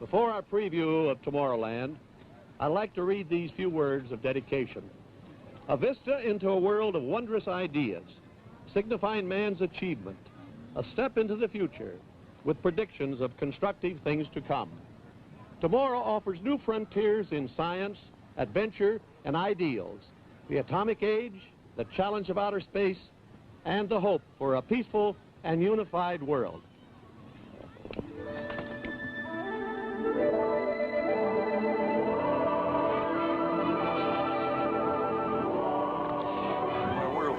Before our preview of Tomorrowland, I'd like to read these few words of dedication. A vista into a world of wondrous ideas, signifying man's achievement, a step into the future with predictions of constructive things to come. Tomorrow offers new frontiers in science, adventure, and ideals, the atomic age, the challenge of outer space, and the hope for a peaceful and unified world.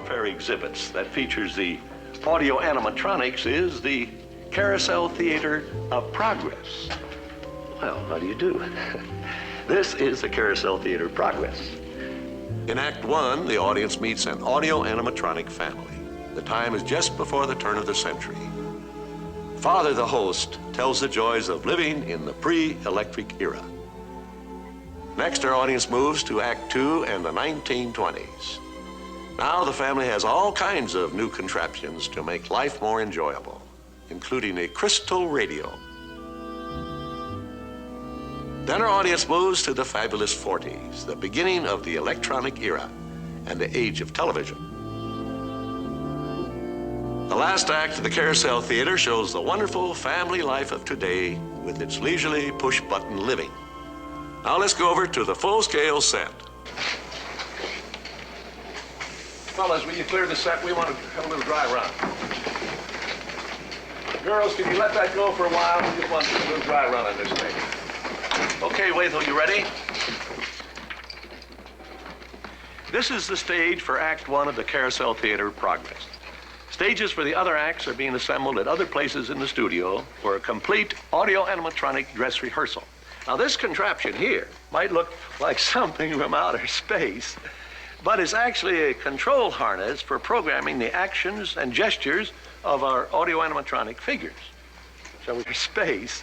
Fair exhibits that features the audio animatronics is the Carousel Theater of Progress. Well, how do you do? This is the Carousel Theater of Progress. In Act 1, the audience meets an audio animatronic family. The time is just before the turn of the century. Father, the host, tells the joys of living in the pre-electric era. Next, our audience moves to Act 2 and the 1920s. Now the family has all kinds of new contraptions to make life more enjoyable, including a crystal radio. Then our audience moves to the fabulous 40s, the beginning of the electronic era and the age of television. The last act of the Carousel Theater shows the wonderful family life of today with its leisurely push-button living. Now let's go over to the full-scale set. Fellas, will you clear the set? We want to have a little dry run. Girls, can you let that go for a while? We just want to do a little dry run on this thing. Okay, Waithel, you ready? This is the stage for Act 1 of the Carousel Theater of Progress. Stages for the other acts are being assembled at other places in the studio for a complete audio animatronic dress rehearsal. Now, this contraption here might look like something from outer space, but it's actually a control harness for programming the actions and gestures of our audio animatronic figures. Shall we space?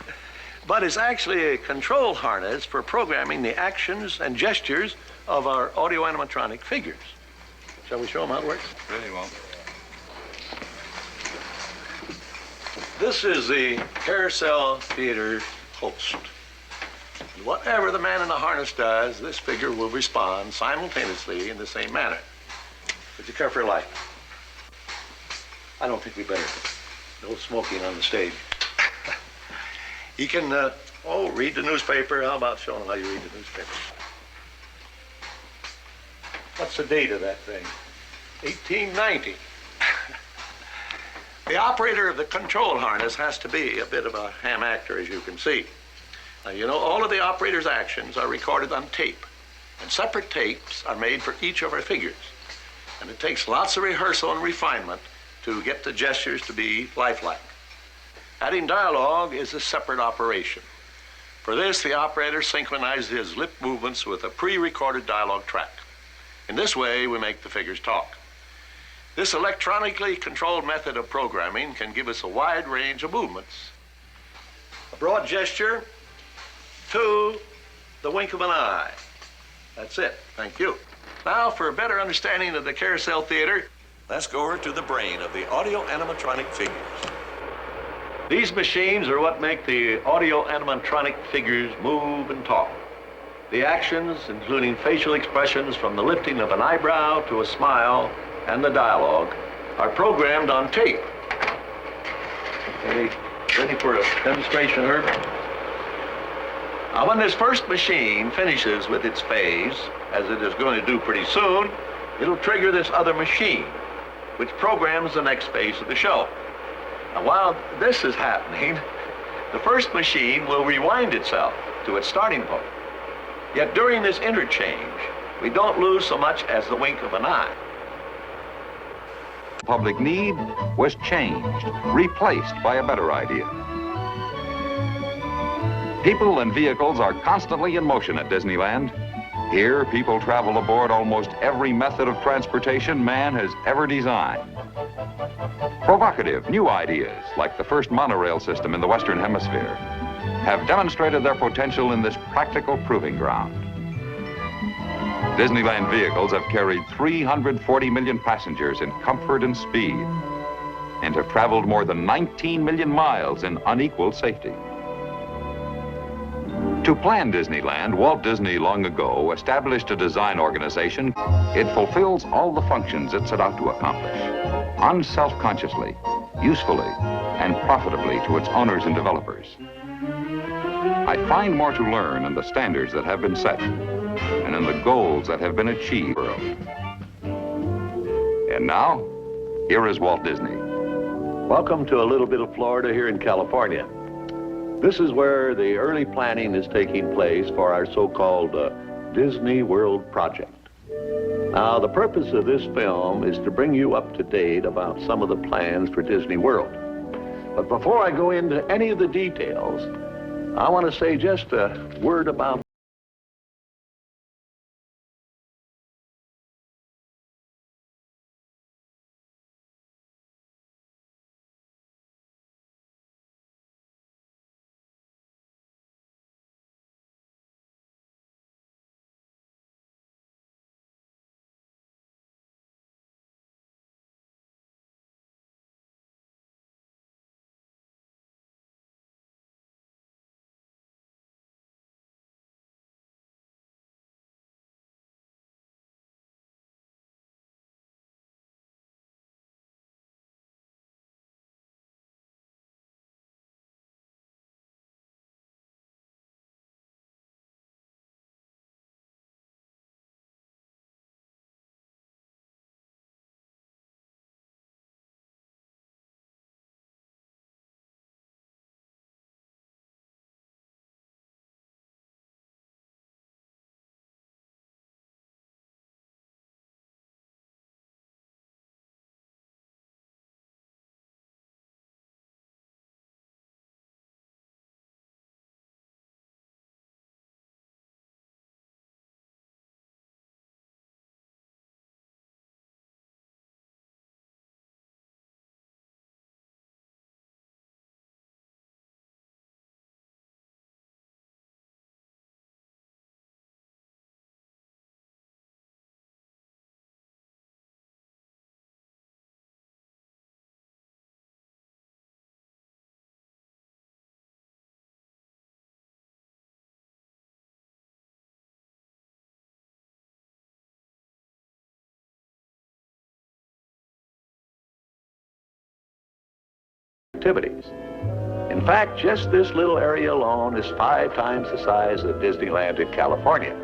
But it's actually a control harness for programming the actions and gestures of our audio animatronic figures. Shall we show them how it works? Really well. This is the Carousel Theater host. Whatever the man in the harness does, this figure will respond simultaneously in the same manner. Would you care for your life? I don't think we better. No smoking on the stage. You can, read the newspaper. How about showing them how you read the newspaper? What's the date of that thing? 1890. The operator of the control harness has to be a bit of a ham actor, as you can see. Now, you know, all of the operator's actions are recorded on tape, and separate tapes are made for each of our figures. And it takes lots of rehearsal and refinement to get the gestures to be lifelike. Adding dialogue is a separate operation. For this, the operator synchronizes his lip movements with a pre-recorded dialogue track. In this way, we make the figures talk. This electronically controlled method of programming can give us a wide range of movements. A broad gesture, to the wink of an eye. That's it. Thank you. Now, for a better understanding of the Carousel Theater, Let's go over to the brain of the audio animatronic figures. these machines are what make the audio animatronic figures move and talk. The actions, including facial expressions from the lifting of an eyebrow to a smile and the dialogue, are programmed on tape. Okay, ready for a demonstration, Herb? Now, when this first machine finishes with its phase, as it is going to do pretty soon, it'll trigger this other machine, which programs the next phase of the show. Now, while this is happening, the first machine will rewind itself to its starting point. Yet during this interchange, we don't lose so much as the wink of an eye. Public need was changed, replaced by a better idea. People and vehicles are constantly in motion at Disneyland. Here, people travel aboard almost every method of transportation man has ever designed. Provocative new ideas, like the first monorail system in the Western Hemisphere, have demonstrated their potential in this practical proving ground. Disneyland vehicles have carried 340 million passengers in comfort and speed and have traveled more than 19 million miles in unequaled safety. To plan Disneyland, Walt Disney long ago established a design organization. It fulfills all the functions it set out to accomplish, unself-consciously, usefully, and profitably to its owners and developers. I find more to learn in the standards that have been set and in the goals that have been achieved. And now, here is Walt Disney. Welcome to a little bit of Florida here in California. This is where the early planning is taking place for our so-called Disney World project. Now, the purpose of this film is to bring you up to date about some of the plans for Disney World. But before I go into any of the details, I want to say just a word about activities. In fact, just this little area alone is 5 times the size of Disneyland in California.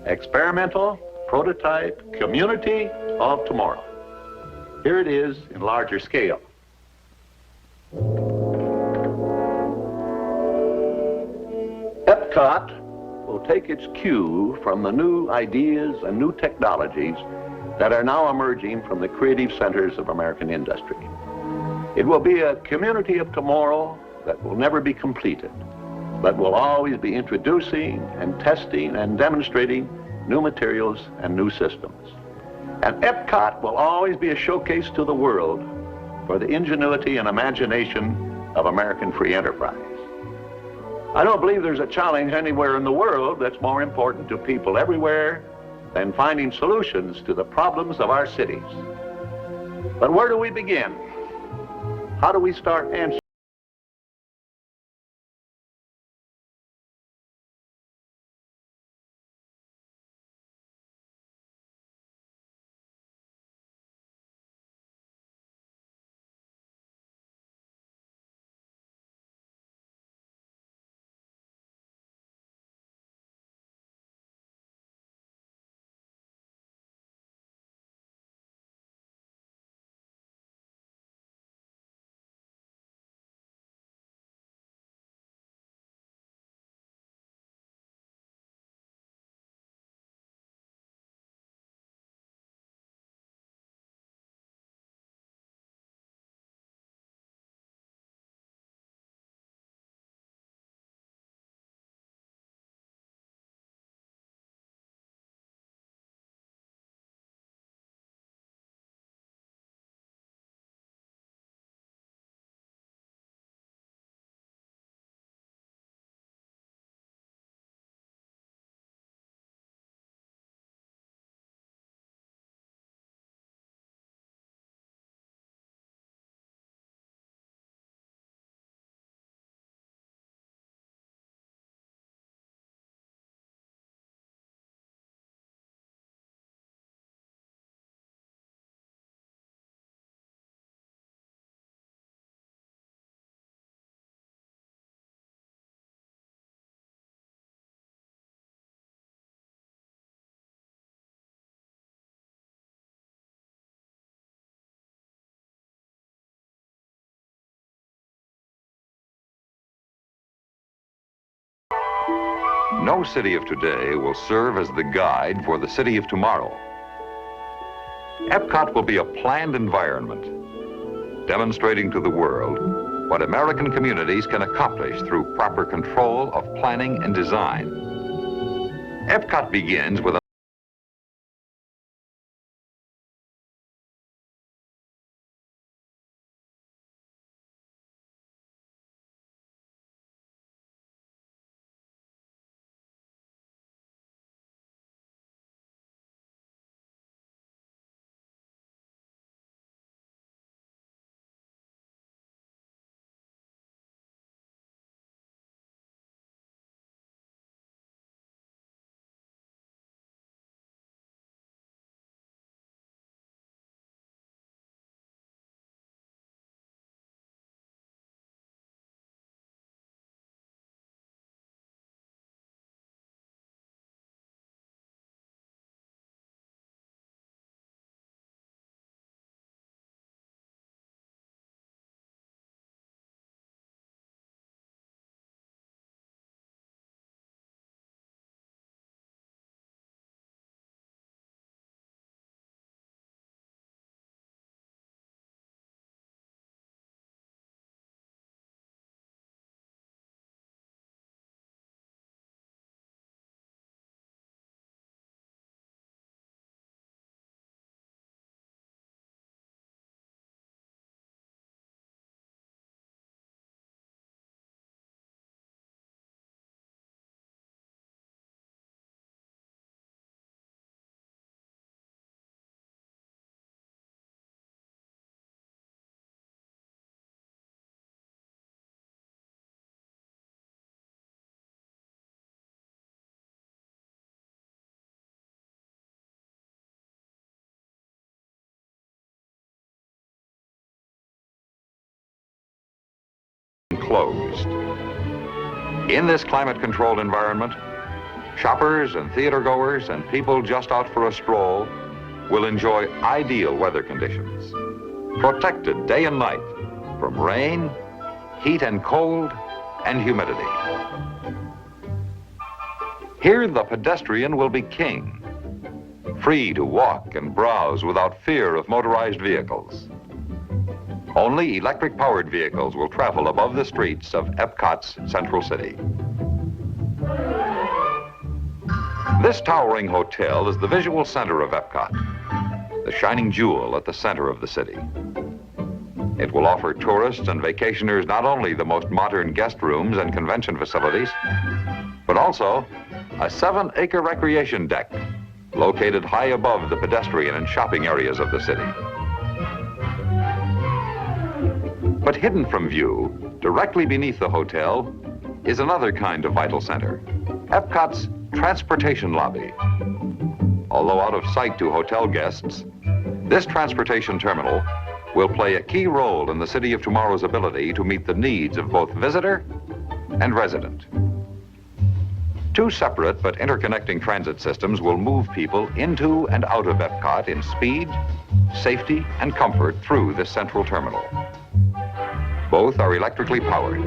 Experimental, prototype, community, of tomorrow. Here it is in larger scale. Epcot will take its cue from the new ideas and new technologies that are now emerging from the creative centers of American industry. It will be a community of tomorrow that will never be completed, but will always be introducing and testing and demonstrating new materials and new systems. And Epcot will always be a showcase to the world for the ingenuity and imagination of American free enterprise. I don't believe there's a challenge anywhere in the world that's more important to people everywhere than finding solutions to the problems of our cities. But where do we begin? How do we start answering? No city of today will serve as the guide for the city of tomorrow. Epcot will be a planned environment, demonstrating to the world what American communities can accomplish through proper control of planning and design. Epcot begins with a closed. In this climate-controlled environment, shoppers and theater goers and people just out for a stroll will enjoy ideal weather conditions, protected day and night from rain, heat and cold, and humidity. Here, the pedestrian will be king, free to walk and browse without fear of motorized vehicles. Only electric-powered vehicles will travel above the streets of Epcot's Central City. This towering hotel is the visual center of Epcot, the shining jewel at the center of the city. It will offer tourists and vacationers not only the most modern guest rooms and convention facilities, but also a 7-acre recreation deck located high above the pedestrian and shopping areas of the city. But hidden from view, directly beneath the hotel, is another kind of vital center, Epcot's transportation lobby. Although out of sight to hotel guests, this transportation terminal will play a key role in the City of Tomorrow's ability to meet the needs of both visitor and resident. Two separate but interconnecting transit systems will move people into and out of Epcot in speed, safety, and comfort through this central terminal. Both are electrically powered.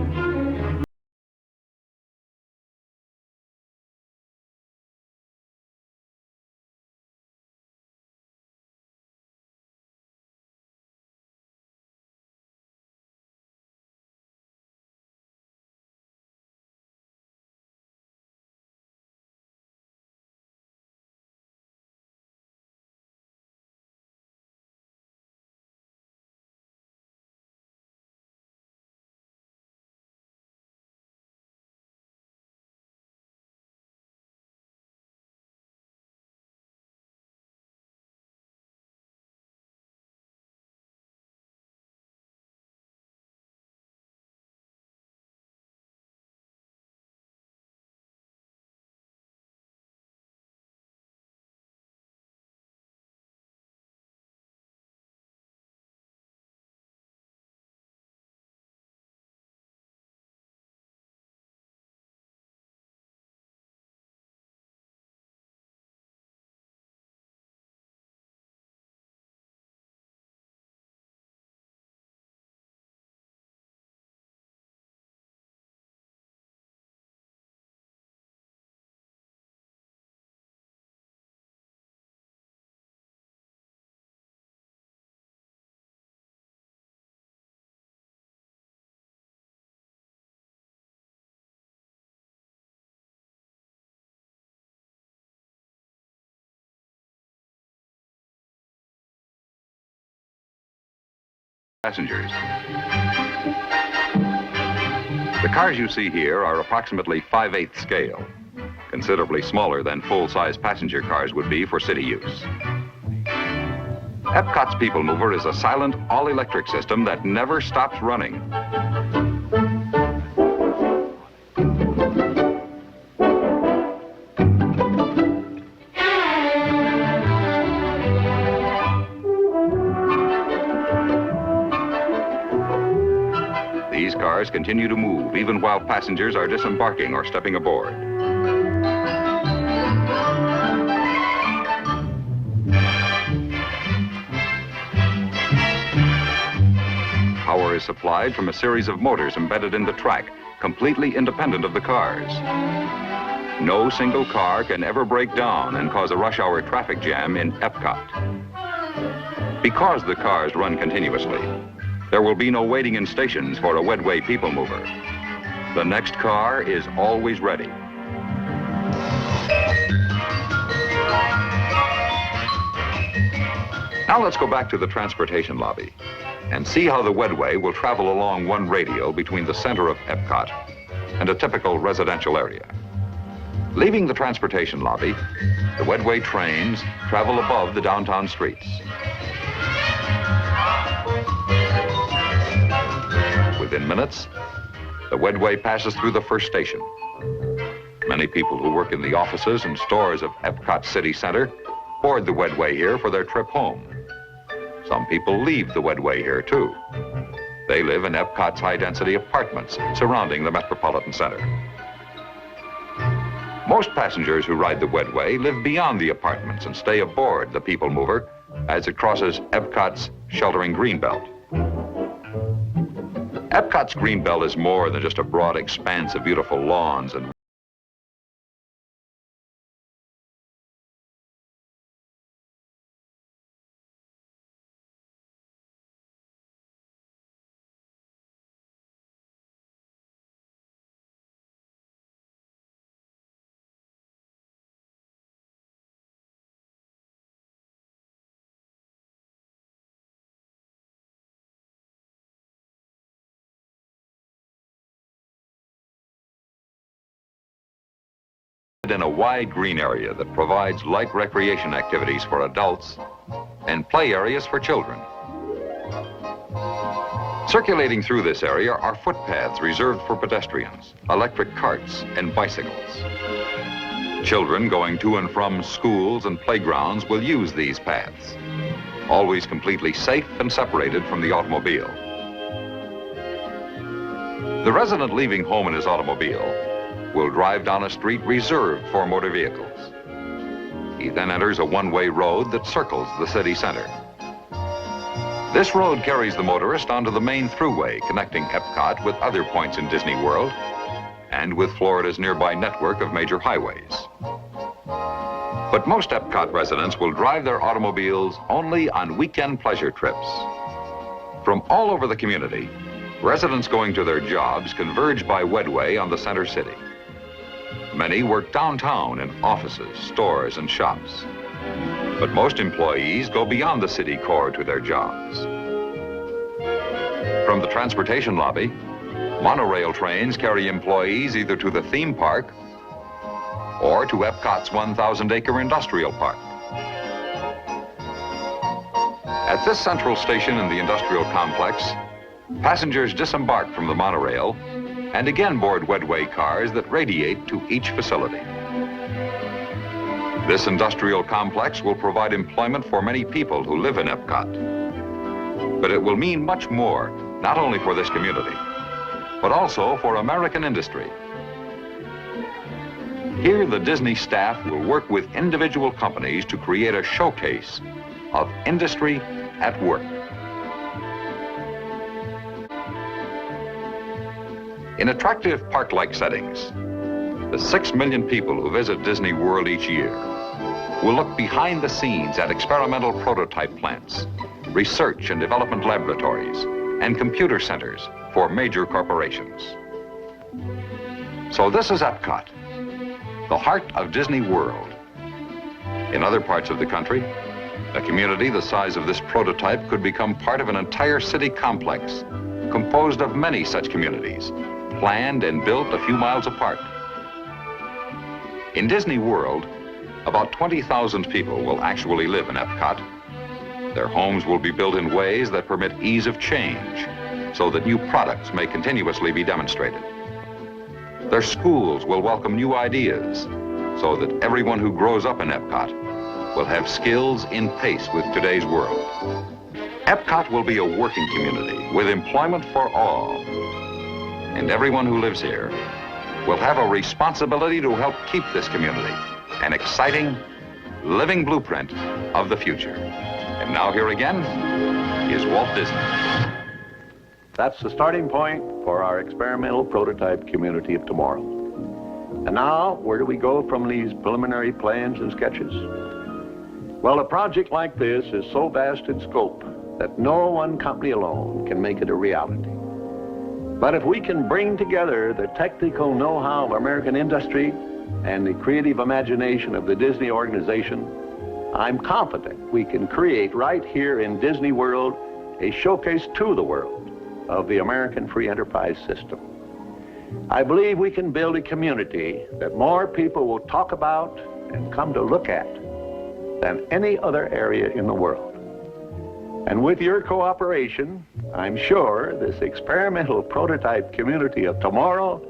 Passengers. The cars you see here are approximately 5/8 scale, considerably smaller than full-size passenger cars would be for city use. Epcot's People Mover is a silent, all-electric system that never stops running. These cars continue to move even while passengers are disembarking or stepping aboard. Power is supplied from a series of motors embedded in the track, completely independent of the cars. No single car can ever break down and cause a rush hour traffic jam in Epcot. Because the cars run continuously, there will be no waiting in stations for a Wedway People Mover. The next car is always ready. Now let's go back to the transportation lobby and see how the Wedway will travel along one radial between the center of Epcot and a typical residential area. Leaving the transportation lobby, the Wedway trains travel above the downtown streets. Within minutes, the Wedway passes through the first station. Many people who work in the offices and stores of Epcot City Center board the Wedway here for their trip home. Some people leave the Wedway here too. They live in Epcot's high-density apartments surrounding the Metropolitan Center. Most passengers who ride the Wedway live beyond the apartments and stay aboard the People Mover as it crosses Epcot's sheltering greenbelt. Epcot's greenbelt is more than just a broad expanse of beautiful lawns and in a wide green area that provides light recreation activities for adults and play areas for children. Circulating through this area are footpaths reserved for pedestrians, electric carts, and bicycles. Children going to and from schools and playgrounds will use these paths, always completely safe and separated from the automobile. The resident leaving home in his automobile will drive down a street reserved for motor vehicles. He then enters a one-way road that circles the city center. This road carries the motorist onto the main thruway connecting Epcot with other points in Disney World and with Florida's nearby network of major highways. But most Epcot residents will drive their automobiles only on weekend pleasure trips. From all over the community, residents going to their jobs converge by Wedway on the center city. Many work downtown in offices, stores, and shops. But most employees go beyond the city core to their jobs. From the transportation lobby, monorail trains carry employees either to the theme park or to Epcot's 1,000-acre industrial park. At this central station in the industrial complex, passengers disembark from the monorail and again board Wedway cars that radiate to each facility. This industrial complex will provide employment for many people who live in Epcot. But it will mean much more, not only for this community, but also for American industry. Here, the Disney staff will work with individual companies to create a showcase of industry at work. In attractive park-like settings, the 6 million people who visit Disney World each year will look behind the scenes at experimental prototype plants, research and development laboratories, and computer centers for major corporations. So this is Epcot, the heart of Disney World. In other parts of the country, a community the size of this prototype could become part of an entire city complex composed of many such communities, planned and built a few miles apart. In Disney World, about 20,000 people will actually live in Epcot. Their homes will be built in ways that permit ease of change so that new products may continuously be demonstrated. Their schools will welcome new ideas so that everyone who grows up in Epcot will have skills in pace with today's world. Epcot will be a working community with employment for all. And everyone who lives here will have a responsibility to help keep this community an exciting, living blueprint of the future. And now here again is Walt Disney. That's the starting point for our experimental prototype community of tomorrow. And now, where do we go from these preliminary plans and sketches? Well, a project like this is so vast in scope that no one company alone can make it a reality. But if we can bring together the technical know-how of American industry and the creative imagination of the Disney organization, I'm confident we can create right here in Disney World a showcase to the world of the American free enterprise system. I believe we can build a community that more people will talk about and come to look at than any other area in the world. And with your cooperation, I'm sure this experimental prototype community of tomorrow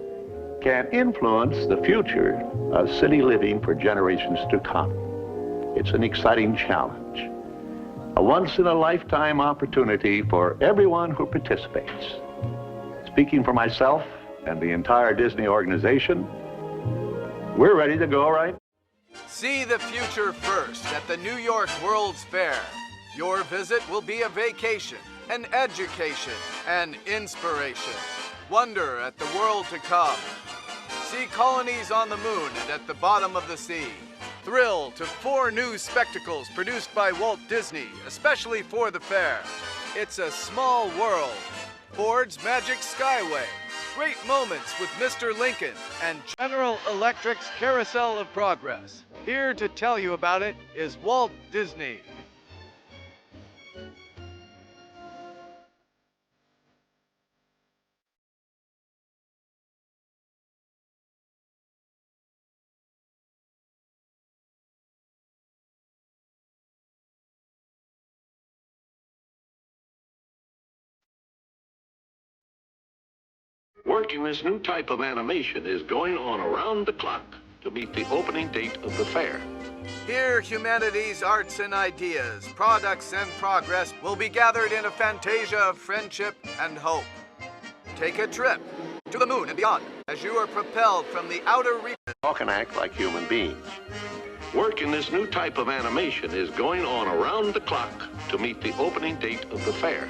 can influence the future of city living for generations to come. It's an exciting challenge, a once-in-a-lifetime opportunity for everyone who participates. Speaking for myself and the entire Disney organization, we're ready to go, right? See the future first at the New York World's Fair. Your visit will be a vacation, an education, an inspiration. Wonder at the world to come. See colonies on the moon and at the bottom of the sea. Thrill to 4 new spectacles produced by Walt Disney, especially for the fair. It's a small world. Ford's Magic Skyway. Great moments with Mr. Lincoln and General Electric's Carousel of Progress. Here to tell you about it is Walt Disney. Work in this new type of animation is going on around the clock to meet the opening date of the fair. Here, humanity's arts and ideas, products and progress will be gathered in a fantasia of friendship and hope. Take a trip to the moon and beyond as you are propelled from the outer reaches. Talk and act like human beings. Work in this new type of animation is going on around the clock to meet the opening date of the fair.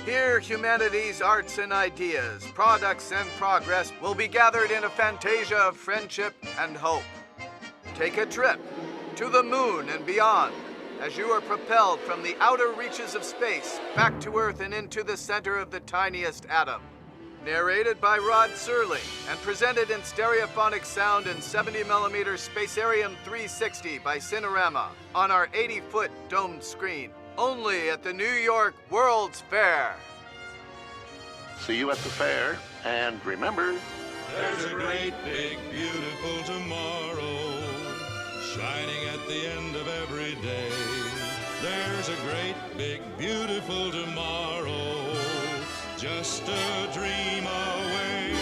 Here, humanity's arts and ideas, products and progress will be gathered in a fantasia of friendship and hope. Take a trip to the moon and beyond as you are propelled from the outer reaches of space back to Earth and into the center of the tiniest atom. Narrated by Rod Serling and presented in stereophonic sound and 70mm Spacarium 360 by Cinerama on our 80-foot domed screen. Only at the New York World's Fair. See you at the fair, and remember, there's a great, big, beautiful tomorrow shining at the end of every day. There's a great, big, beautiful tomorrow just a dream away.